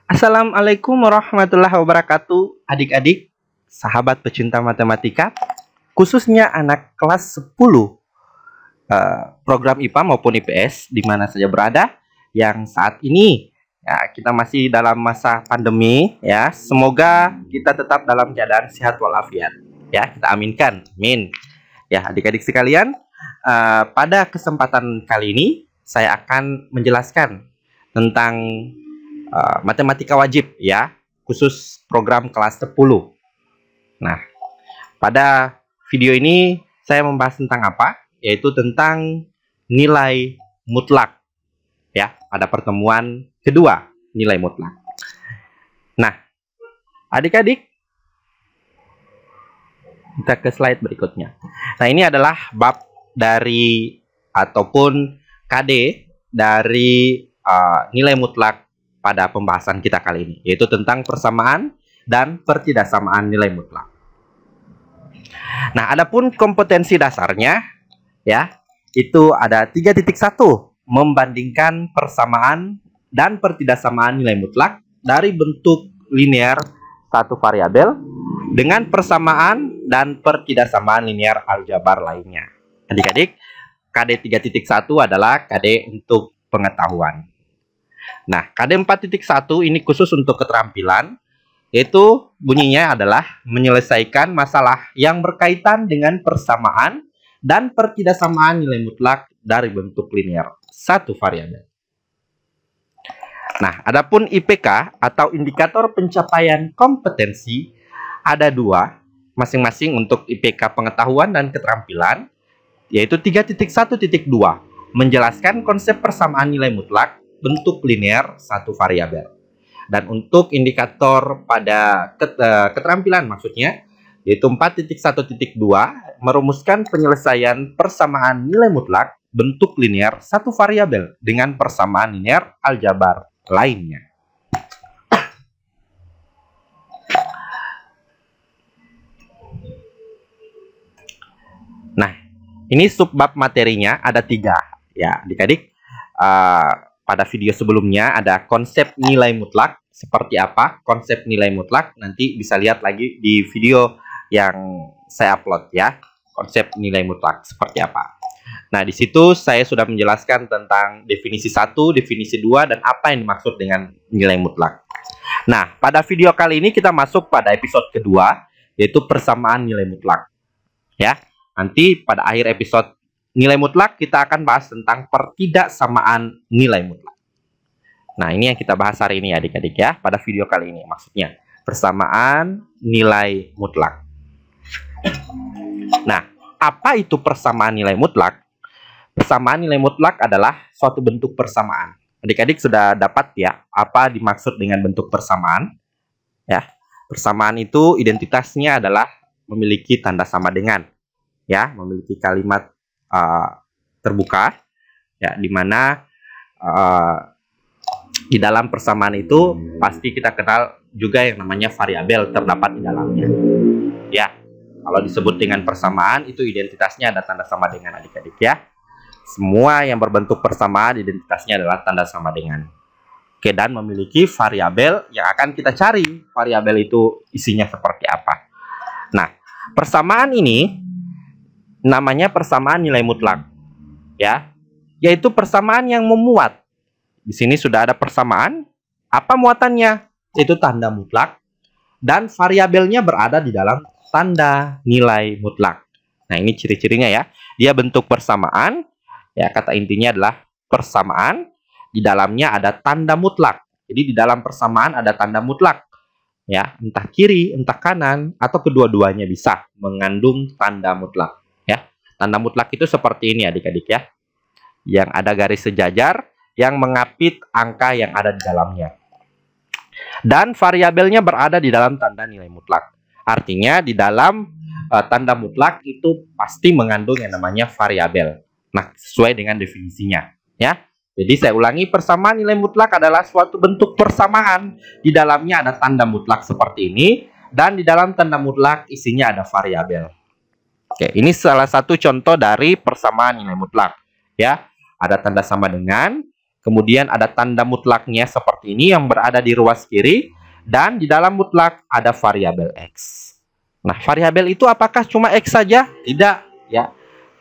Assalamualaikum warahmatullahi wabarakatuh, adik-adik, sahabat pecinta matematika, khususnya anak kelas 10 program IPA maupun IPS di mana saja berada, yang saat ini ya, kita masih dalam masa pandemi ya. Semoga kita tetap dalam keadaan sehat walafiat ya, kita aminkan, amin. Ya, adik-adik sekalian, pada kesempatan kali ini saya akan menjelaskan tentang matematika wajib ya, khusus program kelas 10. Nah, pada video ini saya membahas tentang apa? Yaitu tentang nilai mutlak ya, pada pertemuan kedua, nilai mutlak. Nah, adik-adik, kita ke slide berikutnya. Nah, ini adalah bab dari ataupun KD dari nilai mutlak pada pembahasan kita kali ini, yaitu tentang persamaan dan pertidaksamaan nilai mutlak. Nah, adapun kompetensi dasarnya ya, itu ada 3.1, membandingkan persamaan dan pertidaksamaan nilai mutlak dari bentuk linear satu variabel dengan persamaan dan pertidaksamaan linear aljabar lainnya. Adik-adik, KD 3.1 adalah KD untuk pengetahuan. Nah, KD 4.1 ini khusus untuk keterampilan, yaitu bunyinya adalah menyelesaikan masalah yang berkaitan dengan persamaan dan pertidaksamaan nilai mutlak dari bentuk linear satu variabel. Nah, adapun IPK atau indikator pencapaian kompetensi ada dua, masing-masing untuk IPK pengetahuan dan keterampilan, yaitu 3.1.2, menjelaskan konsep persamaan nilai mutlak bentuk linear satu variabel. Dan untuk indikator pada keterampilan maksudnya, yaitu 4.1.2, merumuskan penyelesaian persamaan nilai mutlak bentuk linear satu variabel dengan persamaan linear aljabar lainnya. Nah, ini subbab materinya ada 3 ya, adik-adik. Pada video sebelumnya ada konsep nilai mutlak seperti apa, konsep nilai mutlak nanti bisa lihat lagi di video yang saya upload ya, konsep nilai mutlak seperti apa. Nah, di situ saya sudah menjelaskan tentang definisi 1, definisi 2, dan apa yang dimaksud dengan nilai mutlak. Nah, pada video kali ini kita masuk pada episode kedua, yaitu persamaan nilai mutlak ya. Nanti pada akhir episode nilai mutlak kita akan bahas tentang pertidaksamaan nilai mutlak. Nah, ini yang kita bahas hari ini adik-adik ya, pada video kali ini maksudnya persamaan nilai mutlak. Nah, apa itu persamaan nilai mutlak? Persamaan nilai mutlak adalah suatu bentuk persamaan. Adik-adik sudah dapat ya apa dimaksud dengan bentuk persamaan? Ya, persamaan itu identitasnya adalah memiliki tanda sama dengan ya, memiliki kalimat terbuka ya, dimana di dalam persamaan itu pasti kita kenal juga yang namanya variabel terdapat di dalamnya ya. Kalau disebut dengan persamaan itu identitasnya ada tanda sama dengan adik-adik ya. Semua yang berbentuk persamaan identitasnya adalah tanda sama dengan. Oke, dan memiliki variabel yang akan kita cari variabel itu isinya seperti apa. Nah, persamaan ini namanya persamaan nilai mutlak ya, yaitu persamaan yang memuat. Di sini sudah ada persamaan, apa muatannya? Yaitu tanda mutlak dan variabelnya berada di dalam tanda nilai mutlak. Nah, ini ciri-cirinya ya. Dia bentuk persamaan ya, kata intinya adalah persamaan, di dalamnya ada tanda mutlak. Jadi di dalam persamaan ada tanda mutlak ya, entah kiri, entah kanan, atau kedua-duanya bisa mengandung tanda mutlak. Tanda mutlak itu seperti ini adik-adik ya, yang ada garis sejajar yang mengapit angka yang ada di dalamnya. Dan variabelnya berada di dalam tanda nilai mutlak. Artinya di dalam tanda mutlak itu pasti mengandung yang namanya variabel. Nah, sesuai dengan definisinya ya. Jadi saya ulangi, persamaan nilai mutlak adalah suatu bentuk persamaan, di dalamnya ada tanda mutlak seperti ini, dan di dalam tanda mutlak isinya ada variabel. Oke, ini salah satu contoh dari persamaan nilai mutlak ya. Ada tanda sama dengan, Kemudian ada tanda mutlaknya seperti ini yang berada di ruas kiri, dan di dalam mutlak ada variabel X. Nah, variabel itu apakah cuma X saja? Tidak, ya.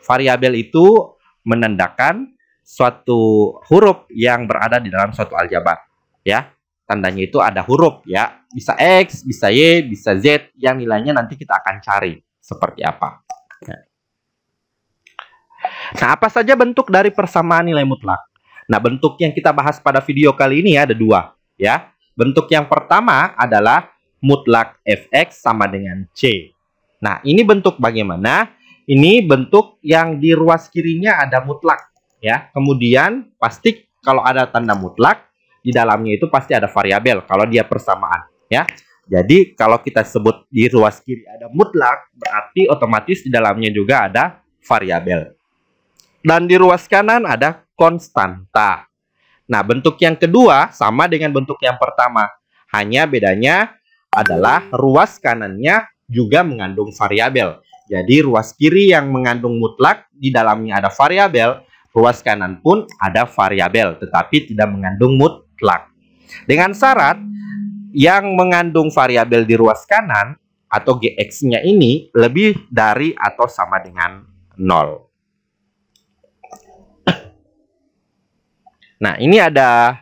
Variabel itu menandakan suatu huruf yang berada di dalam suatu aljabar, ya. Tandanya itu ada huruf, ya. Bisa X, bisa Y, bisa Z, yang nilainya nanti kita akan cari seperti apa. Nah, apa saja bentuk dari persamaan nilai mutlak? Nah, bentuk yang kita bahas pada video kali ini ada dua, ya. Bentuk yang pertama adalah mutlak fx sama dengan c. Nah, ini bentuk bagaimana? Ini bentuk yang di ruas kirinya ada mutlak, ya. Kemudian pasti kalau ada tanda mutlak, di dalamnya itu pasti ada variabel kalau dia persamaan, ya. Jadi kalau kita sebut di ruas kiri ada mutlak, berarti otomatis di dalamnya juga ada variabel. Dan di ruas kanan ada konstanta. Nah, bentuk yang kedua sama dengan bentuk yang pertama. Hanya bedanya adalah ruas kanannya juga mengandung variabel. Jadi ruas kiri yang mengandung mutlak, di dalamnya ada variabel. Ruas kanan pun ada variabel, tetapi tidak mengandung mutlak. Dengan syarat yang mengandung variabel di ruas kanan atau gx-nya ini lebih dari atau sama dengan 0. Nah, ini ada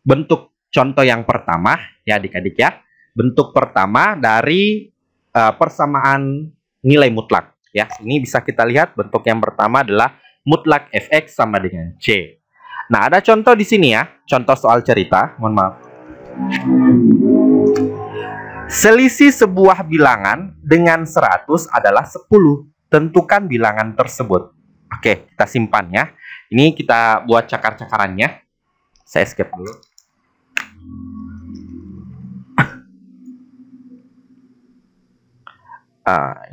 bentuk contoh yang pertama, ya adik-adik ya. Bentuk pertama dari persamaan nilai mutlak. Ya, ini bisa kita lihat bentuk yang pertama adalah mutlak fx sama dengan c. Nah, ada contoh di sini ya. Contoh soal cerita, mohon maaf. Selisih sebuah bilangan dengan 100 adalah 10. Tentukan bilangan tersebut. Oke, kita simpan ya. Ini kita buat cakar-cakarannya. Saya skip dulu.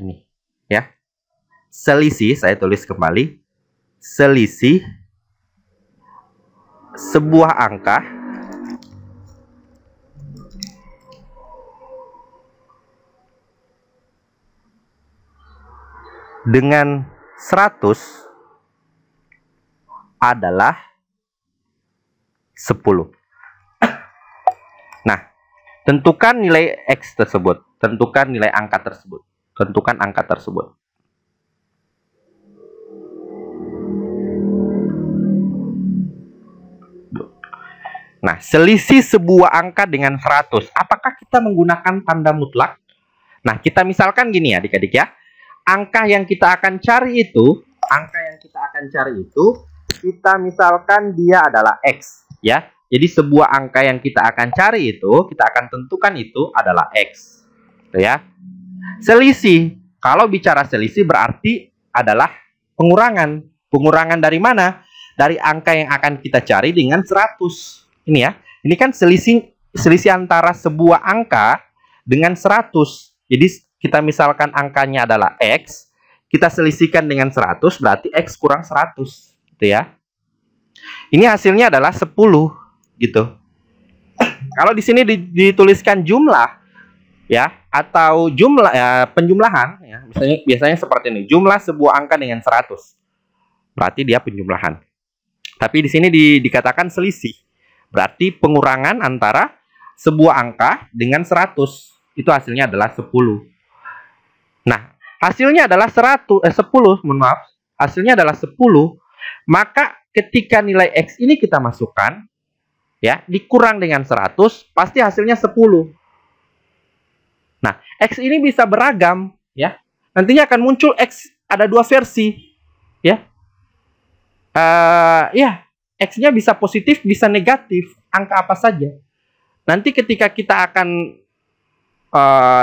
Ini ya. Selisih, saya tulis kembali. Selisih sebuah angka dengan 100 adalah 10. Nah, tentukan nilai X tersebut. Tentukan nilai angka tersebut. Tentukan angka tersebut. Nah, selisih sebuah angka dengan 100. Apakah kita menggunakan tanda mutlak? Nah, kita misalkan gini ya adik-adik ya. Angka yang kita akan cari itu, kita misalkan dia adalah X, ya. Jadi sebuah angka yang kita akan cari itu, kita akan tentukan itu adalah X. Gitu ya. Selisih, kalau bicara selisih berarti adalah pengurangan. Pengurangan dari mana? Dari angka yang akan kita cari dengan 100. Ini ya. Ini kan selisih antara sebuah angka dengan 100. Jadi kita misalkan angkanya adalah X, kita selisihkan dengan 100, berarti X kurang 100. Gitu ya. Ini hasilnya adalah 10 gitu. Kalau di sini dituliskan jumlah ya atau jumlah ya, penjumlahan ya, biasanya seperti ini. Jumlah sebuah angka dengan 100. Berarti dia penjumlahan. Tapi di sini dikatakan selisih. Berarti pengurangan antara sebuah angka dengan 100. Itu hasilnya adalah 10. Nah, hasilnya adalah 10, mohon maaf. Hasilnya adalah 10. Maka ketika nilai X ini kita masukkan, ya, dikurang dengan 100, pasti hasilnya 10. Nah, X ini bisa beragam, ya. Nantinya akan muncul X, ada dua versi, ya. Ya, X-nya bisa positif, bisa negatif, angka apa saja. Nanti ketika kita akan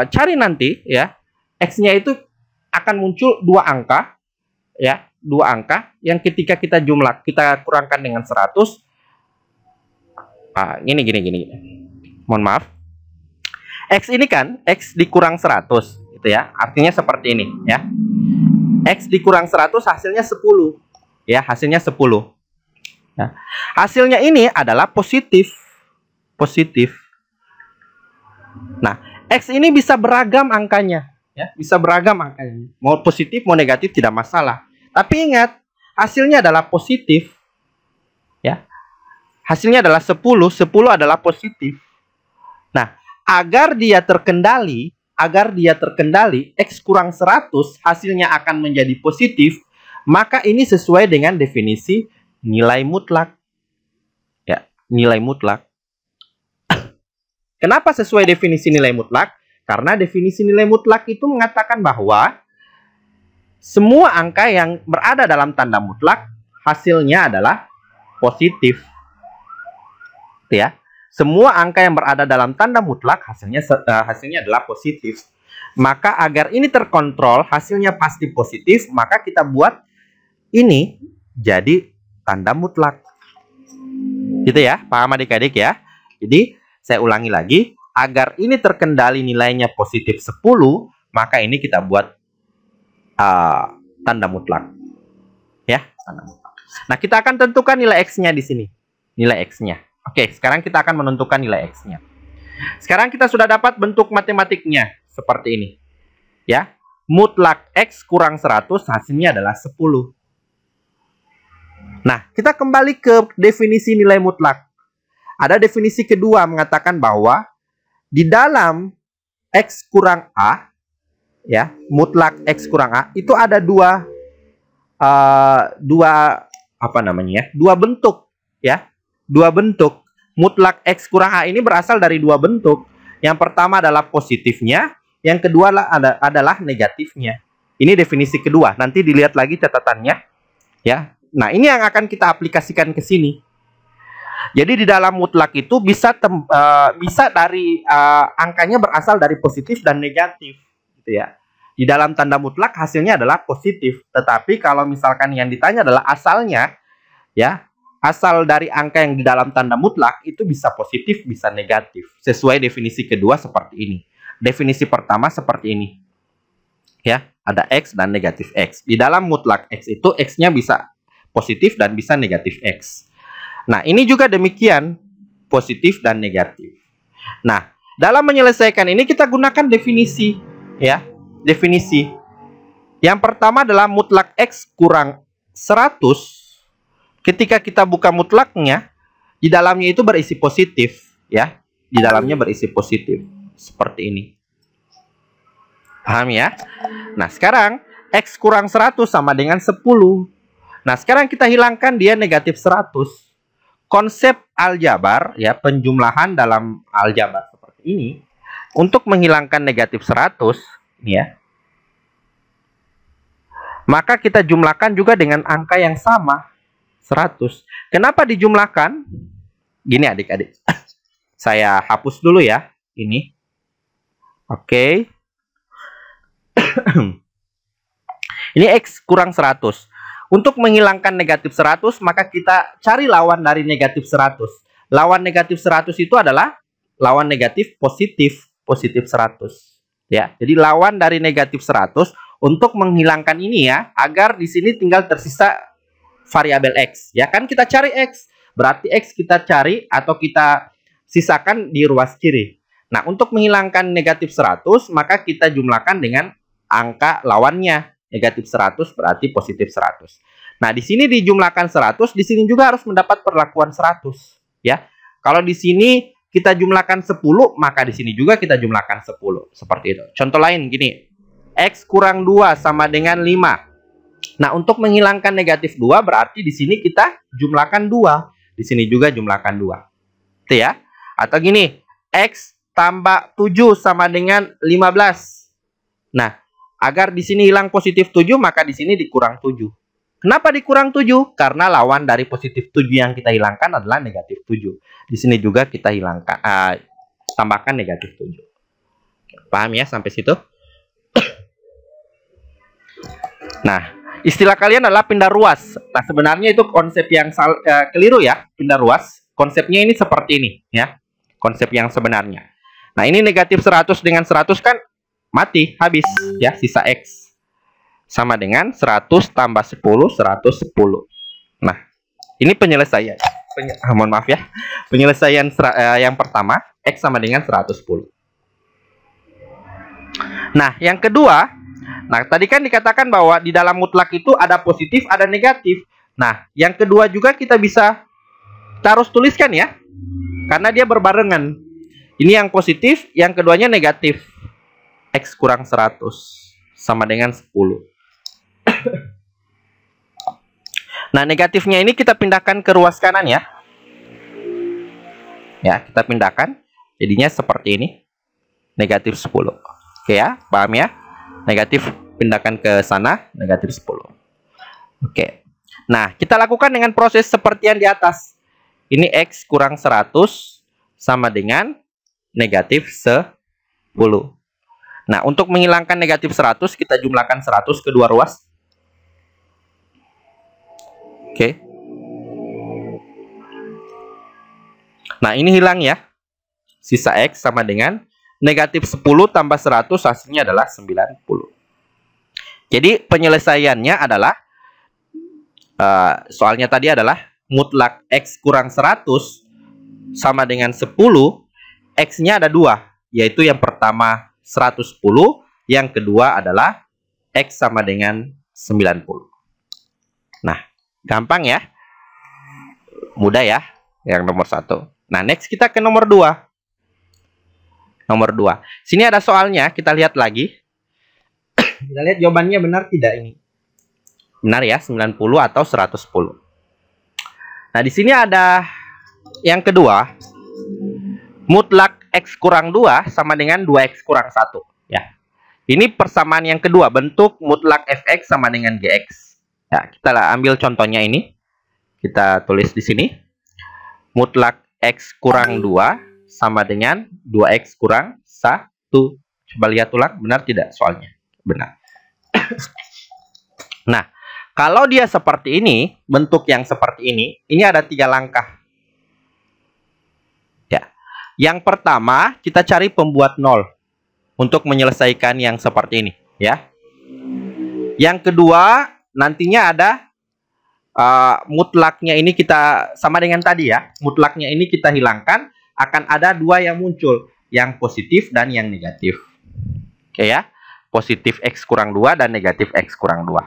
cari nanti, ya, X-nya itu akan muncul dua angka, ya, dua angka yang ketika kita kita kurangkan dengan 100. Gini. Mohon maaf. X ini kan X dikurang 100 gitu ya. Artinya seperti ini ya. X dikurang 100 hasilnya 10. Ya, hasilnya 10. Ya. Hasilnya ini adalah positif. Positif. Nah, X ini bisa beragam angkanya ya, bisa beragam angkanya. Mau positif mau negatif tidak masalah. Tapi ingat, hasilnya adalah positif. Ya. hasilnya adalah 10, 10 adalah positif. Nah, agar dia terkendali, X kurang 100 hasilnya akan menjadi positif, maka ini sesuai dengan definisi nilai mutlak. Ya, nilai mutlak. Kenapa sesuai definisi nilai mutlak? Karena definisi nilai mutlak itu mengatakan bahwa semua angka yang berada dalam tanda mutlak hasilnya adalah positif. Ya, semua angka yang berada dalam tanda mutlak hasilnya adalah positif. Maka agar ini terkontrol, hasilnya pasti positif, maka kita buat ini jadi tanda mutlak. Gitu ya, paham adik-adik ya? Jadi saya ulangi lagi, agar ini terkendali nilainya positif 10, maka ini kita buat tanda mutlak. Ya, tanda mutlak. Nah, kita akan tentukan nilai X-nya di sini. Nilai X-nya. Oke, sekarang kita akan menentukan nilai X-nya. Sekarang kita sudah dapat bentuk matematiknya seperti ini. Ya, mutlak X kurang 100 hasilnya adalah 10. Nah, kita kembali ke definisi nilai mutlak. Ada definisi kedua mengatakan bahwa di dalam X kurang A, ya, mutlak X kurang A, itu ada dua bentuk, ya. Dua bentuk. Mutlak X kurang A ini berasal dari dua bentuk. Yang pertama adalah positifnya, yang kedua adalah negatifnya. Ini definisi kedua. Nanti dilihat lagi catatannya, ya. Nah, ini yang akan kita aplikasikan ke sini. Jadi di dalam mutlak itu bisa dari angkanya berasal dari positif dan negatif, gitu ya. Di dalam tanda mutlak hasilnya adalah positif. Tetapi kalau misalkan yang ditanya adalah asalnya, ya, asal dari angka yang di dalam tanda mutlak itu bisa positif, bisa negatif. Sesuai definisi kedua seperti ini. Definisi pertama seperti ini. Ya, ada X dan negatif X. Di dalam mutlak X itu X-nya bisa positif dan bisa negatif X. Nah, ini juga demikian, positif dan negatif. Nah, dalam menyelesaikan ini kita gunakan definisi, ya. Definisi. Yang pertama adalah mutlak X kurang 100. Ketika kita buka mutlaknya, di dalamnya itu berisi positif, ya. Di dalamnya berisi positif. Seperti ini. Paham ya? Nah, sekarang X kurang 100 sama dengan 10. Nah, sekarang kita hilangkan dia negatif 100. Konsep aljabar, ya, penjumlahan dalam aljabar seperti ini, untuk menghilangkan negatif 100, ya, maka kita jumlahkan juga dengan angka yang sama, 100. Kenapa dijumlahkan? Gini adik-adik. Saya hapus dulu ya, ini. Oke. Ini X kurang 100. Untuk menghilangkan negatif 100, maka kita cari lawan dari negatif 100. Lawan negatif 100 itu adalah lawan negatif positif, positif 100. Ya, jadi lawan dari negatif 100 untuk menghilangkan ini ya, agar di sini tinggal tersisa variabel X. Ya kan kita cari X, berarti X kita cari atau kita sisakan di ruas kiri. Nah, untuk menghilangkan negatif 100, maka kita jumlahkan dengan angka lawannya. Negatif 100 berarti positif 100. Nah, di sini dijumlahkan 100, di sini juga harus mendapat perlakuan 100, ya. Kalau di sini kita jumlahkan 10, maka di sini juga kita jumlahkan 10, seperti itu. Contoh lain gini. X kurang 2 sama dengan 5. Nah, untuk menghilangkan negatif 2 berarti di sini kita jumlahkan 2. Di sini juga jumlahkan 2. Itu ya. Atau gini, X tambah 7 sama dengan 15. Nah, agar di sini hilang positif 7, maka di sini dikurang 7. Kenapa dikurang 7? Karena lawan dari positif 7 yang kita hilangkan adalah negatif 7. Di sini juga kita hilangkan, tambahkan negatif 7. Paham ya sampai situ? Nah, istilah kalian adalah pindah ruas. Nah, sebenarnya itu konsep yang keliru ya, pindah ruas. Konsepnya ini seperti ini ya. Konsep yang sebenarnya. Nah, ini negatif 100 dengan 100 kan mati, habis ya, sisa X sama dengan 100 tambah 10, 110. Nah, ini penyelesaian. Mohon maaf ya. Penyelesaian yang pertama, X sama dengan 110. Nah, yang kedua, nah tadi kan dikatakan bahwa di dalam mutlak itu ada positif, ada negatif. Nah, yang kedua juga kita bisa Kita harus tuliskan ya, karena dia berbarengan. Ini yang positif, yang keduanya negatif. X kurang 100 sama dengan 10. Nah, negatifnya ini kita pindahkan ke ruas kanan ya. Ya, kita pindahkan. Jadinya seperti ini. Negatif 10. Oke ya, paham ya? Negatif pindahkan ke sana, negatif 10. Oke. Nah, kita lakukan dengan proses seperti yang di atas. Ini X kurang 100 sama dengan negatif 10. Nah, untuk menghilangkan negatif 100, kita jumlahkan 100 kedua ruas. Oke. Nah, ini hilang ya. Sisa X sama dengan negatif 10 tambah 100, hasilnya adalah 90. Jadi, penyelesaiannya adalah, soalnya tadi adalah mutlak X kurang 100 sama dengan 10, X-nya ada 2, yaitu yang pertama 110, yang kedua adalah X sama dengan 90. Nah, gampang ya, mudah ya, yang nomor 1. Nah, next kita ke nomor 2. Nomor 2. Sini ada soalnya, kita lihat lagi. Kita lihat jawabannya benar tidak ini. Benar ya, 90 atau 110. Nah, di sini ada yang kedua. Mutlak X kurang 2 sama dengan 2X kurang 1. Ya. Ini persamaan yang kedua. Bentuk mutlak Fx sama dengan Gx. Ya, kita ambil contohnya ini. Kita tulis di sini. Mutlak X kurang 2 sama dengan 2X kurang 1. Coba lihat ulang. Benar tidak soalnya? Benar. Nah, kalau dia seperti ini, bentuk yang seperti ini ada 3 langkah. Ya. Yang pertama, kita cari pembuat 0 untuk menyelesaikan yang seperti ini, ya. Yang kedua, nantinya ada mutlaknya ini kita sama dengan tadi ya. Mutlaknya ini kita hilangkan, akan ada 2 yang muncul, yang positif dan yang negatif. Oke ya. Positif X kurang 2 dan negatif X kurang 2.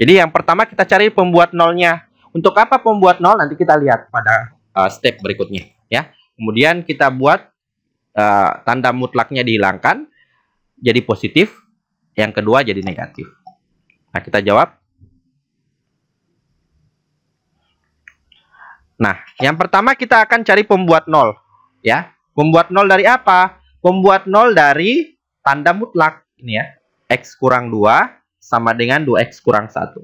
Jadi yang pertama kita cari pembuat nolnya. Untuk apa pembuat nol? Nanti kita lihat pada step berikutnya ya. Kemudian kita buat tanda mutlaknya dihilangkan jadi positif, yang kedua jadi negatif. Nah, kita jawab. Nah, yang pertama kita akan cari pembuat nol ya. Pembuat nol dari apa? Pembuat nol dari tanda mutlak ini ya. X kurang 2 sama dengan 2X kurang 1.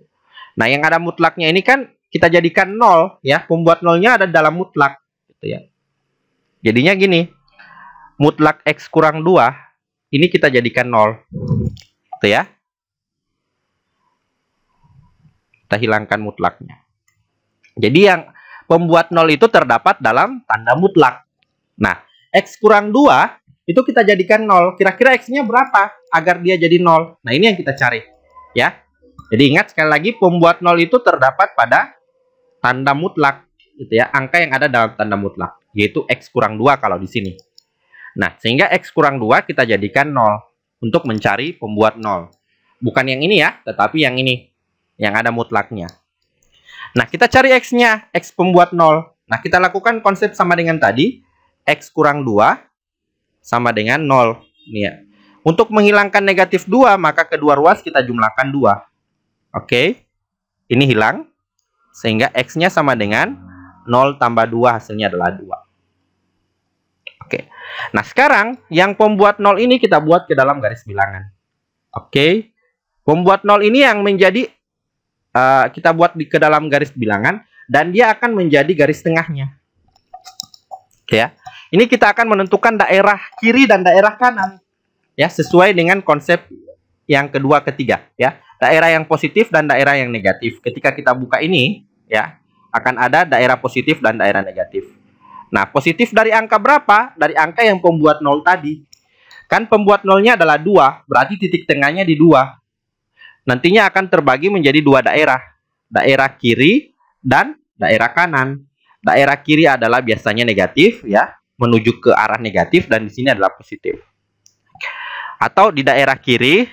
Nah, yang ada mutlaknya ini kan kita jadikan 0 ya. Pembuat nolnya ada dalam mutlak gitu ya. Jadinya gini. Mutlak X kurang 2 ini kita jadikan 0. Gitu ya. Kita hilangkan mutlaknya. Jadi yang pembuat 0 itu terdapat dalam tanda mutlak. Nah, X kurang 2 itu kita jadikan 0. Kira-kira X-nya berapa agar dia jadi 0? Nah, ini yang kita cari. Ya. Jadi ingat sekali lagi, pembuat 0 itu terdapat pada tanda mutlak. Gitu ya. Angka yang ada dalam tanda mutlak. Yaitu X kurang 2 kalau di sini. Nah, sehingga X kurang 2 kita jadikan 0. Untuk mencari pembuat 0. Bukan yang ini ya, tetapi yang ini. Yang ada mutlaknya. Nah, kita cari X-nya. X pembuat 0. Nah, kita lakukan konsep sama dengan tadi. X kurang 2 sama dengan 0. Ini ya. Untuk menghilangkan negatif 2, maka kedua ruas kita jumlahkan 2. Oke. Ini hilang. Sehingga X-nya sama dengan 0 tambah 2, hasilnya adalah 2. Oke. Nah, sekarang yang pembuat 0 ini kita buat ke dalam garis bilangan. Oke. Pembuat 0 ini yang menjadi, kita buat ke dalam garis bilangan. Dan dia akan menjadi garis tengahnya. Oke ya. Ini kita akan menentukan daerah kiri dan daerah kanan. Ya, sesuai dengan konsep yang kedua ketiga ya. Daerah yang positif dan daerah yang negatif. Ketika kita buka ini ya, akan ada daerah positif dan daerah negatif. Nah, positif dari angka berapa? Dari angka yang pembuat 0 tadi. Kan pembuat 0-nya adalah 2, berarti titik tengahnya di 2. Nantinya akan terbagi menjadi 2 daerah. Daerah kiri dan daerah kanan. Daerah kiri adalah biasanya negatif ya, menuju ke arah negatif, dan di sini adalah positif. Atau di daerah kiri,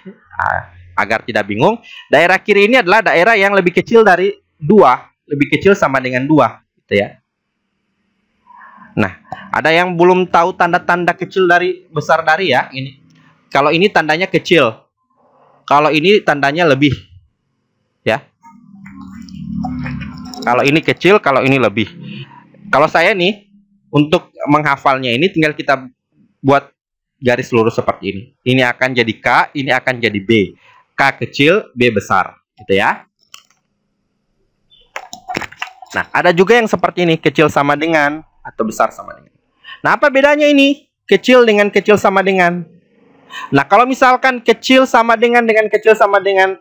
agar tidak bingung, daerah kiri ini adalah daerah yang lebih kecil dari 2, lebih kecil sama dengan 2 gitu ya. Nah, ada yang belum tahu tanda-tanda kecil dari besar dari ya. Ini. Kalau ini tandanya kecil. Kalau ini tandanya lebih. Ya. Kalau ini kecil, kalau ini lebih. Kalau saya nih, untuk menghafalnya ini tinggal kita buat garis lurus seperti ini. Ini akan jadi K, ini akan jadi B. K kecil, B besar. Gitu ya. Nah, ada juga yang seperti ini, kecil sama dengan atau besar sama dengan. Nah, apa bedanya ini? Kecil dengan kecil sama dengan. Nah, kalau misalkan kecil sama dengan kecil sama dengan,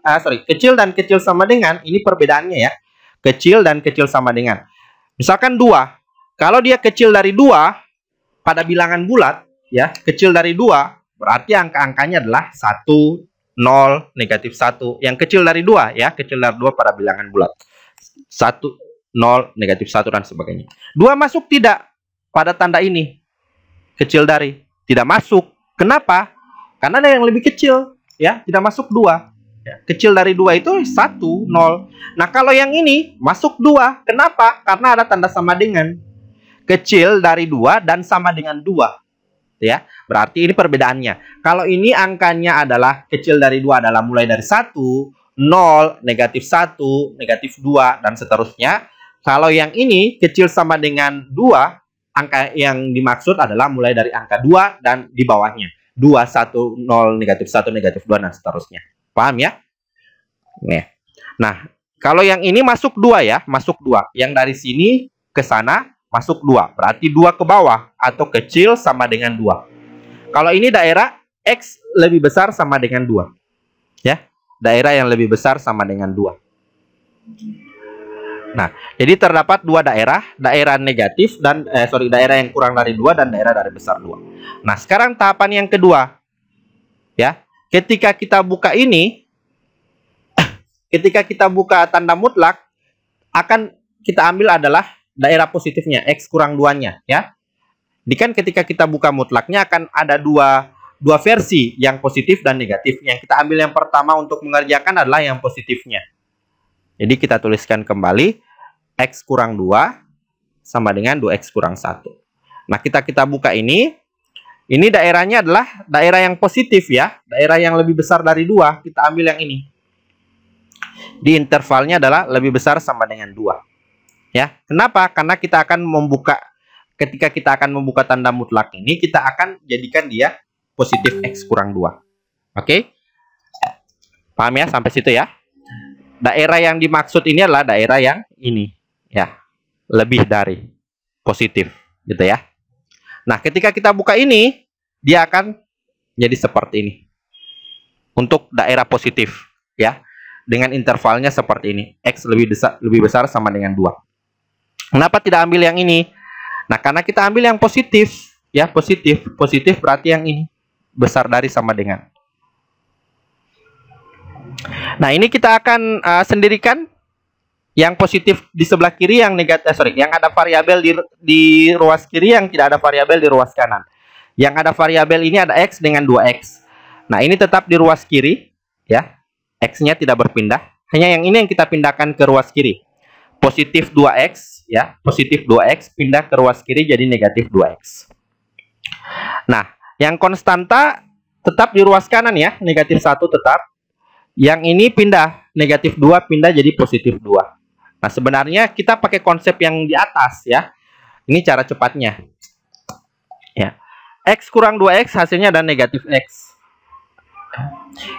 kecil dan kecil sama dengan, ini perbedaannya ya. Kecil dan kecil sama dengan. Misalkan 2. Kalau dia kecil dari 2 pada bilangan bulat, ya, kecil dari 2, berarti angka-angkanya adalah 1, 0, negatif 1. Yang kecil dari 2, ya, kecil dari 2 pada bilangan bulat. 1, 0, negatif 1, dan sebagainya. 2 masuk tidak pada tanda ini? Kecil dari. Tidak masuk. Kenapa? Karena ada yang lebih kecil. Ya, tidak masuk 2. Ya, kecil dari 2 itu 1, 0. Nah, kalau yang ini masuk 2. Kenapa? Karena ada tanda sama dengan. Kecil dari 2 dan sama dengan 2. Ya, berarti ini perbedaannya. Kalau ini angkanya adalah kecil dari 2 adalah mulai dari 1, 0, negatif 1, negatif 2, dan seterusnya. Kalau yang ini kecil sama dengan 2, angka yang dimaksud adalah mulai dari angka 2 dan di bawahnya. 2, 1, 0, negatif 1, negatif 2, dan seterusnya. Paham ya? Nih. Nah, kalau yang ini masuk 2 ya, masuk 2. Yang dari sini ke sana masuk 2. Berarti 2 ke bawah atau kecil sama dengan 2. Kalau ini daerah X lebih besar sama dengan 2. Ya, daerah yang lebih besar sama dengan 2. Nah, jadi terdapat 2 daerah, daerah negatif dan daerah yang kurang dari 2 dan daerah dari besar 2. Nah, sekarang tahapan yang kedua. Ya, ketika kita buka ini, ketika kita buka tanda mutlak, akan kita ambil adalah daerah positifnya, X kurang 2-nya, ya. Jadi kan ketika kita buka mutlaknya akan ada dua versi, yang positif dan negatif. Yang kita ambil yang pertama untuk mengerjakan adalah yang positifnya. Jadi kita tuliskan kembali X kurang 2 sama dengan 2X kurang 1. Nah, kita buka ini daerahnya adalah daerah yang positif ya. Daerah yang lebih besar dari 2. Kita ambil yang ini. Di intervalnya adalah lebih besar sama dengan 2. Ya, kenapa? Karena kita akan membuka, ketika kita akan membuka tanda mutlak ini, kita akan jadikan dia positif X kurang 2. Oke? Paham ya sampai situ ya? Daerah yang dimaksud ini adalah daerah yang ini. Ya, lebih dari positif. Gitu ya. Nah, ketika kita buka ini, dia akan jadi seperti ini. Untuk daerah positif. Ya. Dengan intervalnya seperti ini. X lebih besar sama dengan 2. Kenapa tidak ambil yang ini? Nah, karena kita ambil yang positif, ya, positif berarti yang ini besar dari sama dengan. Nah, ini kita akan sendirikan yang positif di sebelah kiri, yang negatif, yang ada variabel di ruas kiri, yang tidak ada variabel di ruas kanan. Yang ada variabel ini ada X dengan 2X. Nah, ini tetap di ruas kiri, ya. X-nya tidak berpindah. Hanya yang ini yang kita pindahkan ke ruas kiri. Positif 2X, ya, positif 2X pindah ke ruas kiri jadi negatif 2X. Nah, yang konstanta tetap di ruas kanan ya, negatif 1 tetap. Yang ini pindah, negatif 2 pindah jadi positif 2. Nah, sebenarnya kita pakai konsep yang di atas ya. Ini cara cepatnya. Ya. X kurang 2X hasilnya ada negatif X.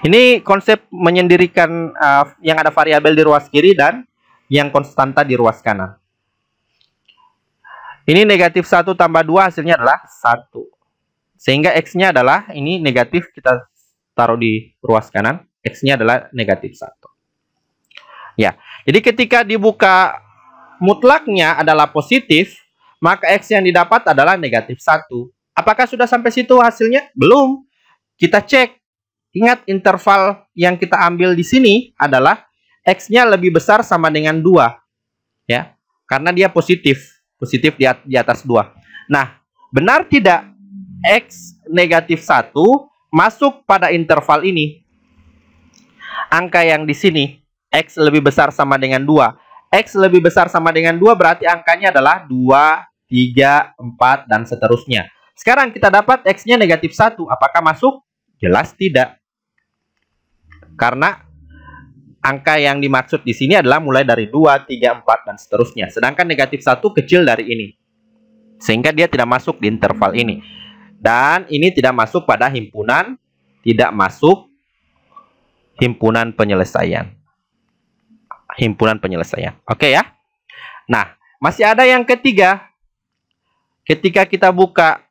Ini konsep menyendirikan yang ada variabel di ruas kiri dan yang konstanta di ruas kanan. Ini negatif 1 tambah 2 hasilnya adalah 1. Sehingga X-nya adalah, ini negatif kita taruh di ruas kanan. X-nya adalah negatif 1. Ya, jadi ketika dibuka mutlaknya adalah positif, maka X yang didapat adalah negatif 1. Apakah sudah sampai situ hasilnya? Belum. Kita cek. Ingat, interval yang kita ambil di sini adalah X-nya lebih besar sama dengan 2. Ya, karena dia positif. Positif di atas 2. Nah, benar tidak X negatif 1 masuk pada interval ini? Angka yang di sini, X lebih besar sama dengan 2. X lebih besar sama dengan 2 berarti angkanya adalah 2, 3, 4, dan seterusnya. Sekarang kita dapat X-nya negatif 1. Apakah masuk? Jelas tidak. Karena angka yang dimaksud di sini adalah mulai dari 2, 3, 4, dan seterusnya. Sedangkan negatif 1 kecil dari ini. Sehingga dia tidak masuk di interval ini. Dan ini tidak masuk pada himpunan, tidak masuk himpunan penyelesaian. Himpunan penyelesaian. Oke ya. Nah, masih ada yang ketiga. Ketika kita buka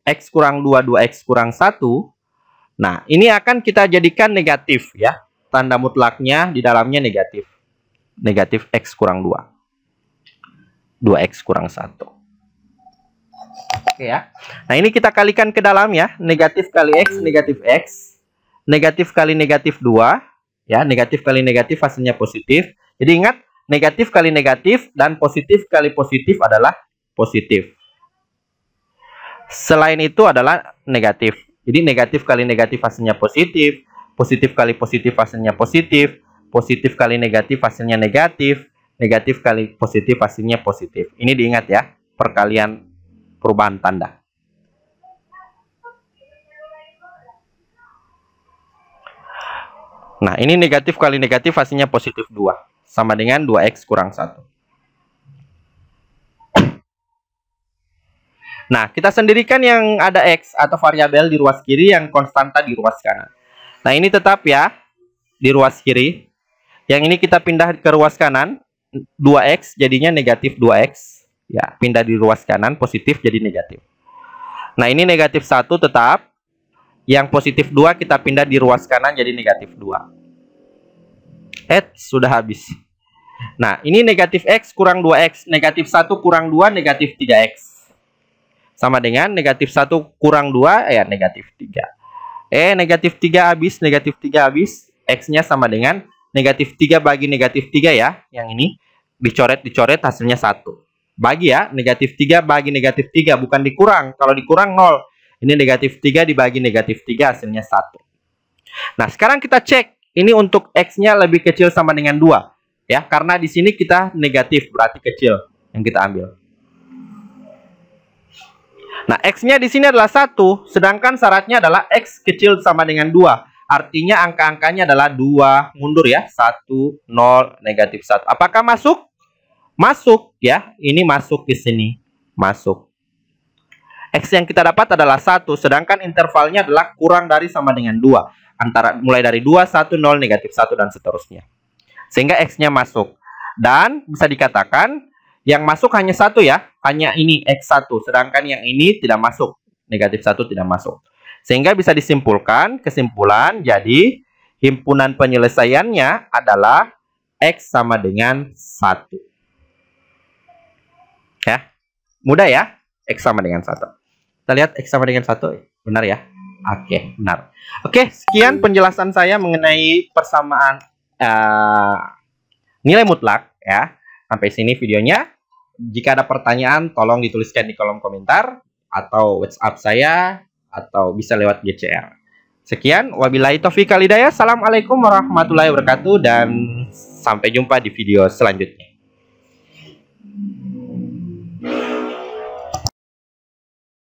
X kurang 2, 2X kurang 1. Nah, ini akan kita jadikan negatif ya. Tanda mutlaknya di dalamnya negatif. Negatif X kurang 2. 2X kurang 1. Oke ya. Nah, ini kita kalikan ke dalam ya. Negatif kali X, negatif X. Negatif kali negatif 2. Ya, negatif kali negatif hasilnya positif. Jadi ingat, negatif kali negatif dan positif kali positif adalah positif. Selain itu adalah negatif. Jadi negatif kali negatif hasilnya positif. Positif kali positif hasilnya positif. Positif kali negatif hasilnya negatif. Negatif kali positif hasilnya positif. Ini diingat ya, perkalian perubahan tanda. Nah, ini negatif kali negatif hasilnya positif 2. Sama dengan 2X kurang 1. Nah, kita sendirikan yang ada X atau variabel di ruas kiri, yang konstanta di ruas kanan. Nah, ini tetap ya di ruas kiri. Yang ini kita pindah ke ruas kanan. 2X jadinya negatif 2X. Ya, pindah di ruas kanan, positif jadi negatif. Nah, ini negatif 1 tetap. Yang positif 2 kita pindah di ruas kanan jadi negatif 2. Sudah habis. Nah, ini negatif X kurang 2X. Negatif 1 kurang 2, negatif 3X. Sama dengan negatif 1 kurang 2, ya negatif 3. Negatif 3 habis, negatif 3 habis. X-nya sama dengan negatif 3 bagi negatif 3 ya. Yang ini dicoret-dicoret hasilnya 1. Bagi ya, negatif 3 bagi negatif 3. Bukan dikurang. Kalau dikurang 0. Ini negatif 3 dibagi negatif 3 hasilnya 1. Nah, sekarang kita cek. Ini untuk X-nya lebih kecil sama dengan 2. Ya, karena di sini kita negatif, berarti kecil yang kita ambil. Nah, X-nya di sini adalah 1, sedangkan syaratnya adalah X kecil sama dengan 2. Artinya angka-angkanya adalah 2, mundur ya, 1, 0, negatif 1. Apakah masuk? Masuk ya, ini masuk di sini, masuk. X yang kita dapat adalah 1, sedangkan intervalnya adalah kurang dari sama dengan 2. Antara mulai dari 2, 1, 0, negatif 1, dan seterusnya. Sehingga X-nya masuk. Dan bisa dikatakan yang masuk hanya 1 ya, hanya ini X1, sedangkan yang ini tidak masuk, negatif 1 tidak masuk. Sehingga bisa disimpulkan, kesimpulan, jadi himpunan penyelesaiannya adalah X sama dengan 1. Ya, mudah ya, X sama dengan 1. Kita lihat X sama dengan 1, benar ya? Oke, benar. Oke, sekian penjelasan saya mengenai persamaan nilai mutlak ya. Sampai sini videonya. Jika ada pertanyaan, tolong dituliskan di kolom komentar atau WhatsApp saya atau bisa lewat GCR. Sekian, wabillahi taufiq wal hidayah. Assalamualaikum warahmatullahi wabarakatuh dan sampai jumpa di video selanjutnya.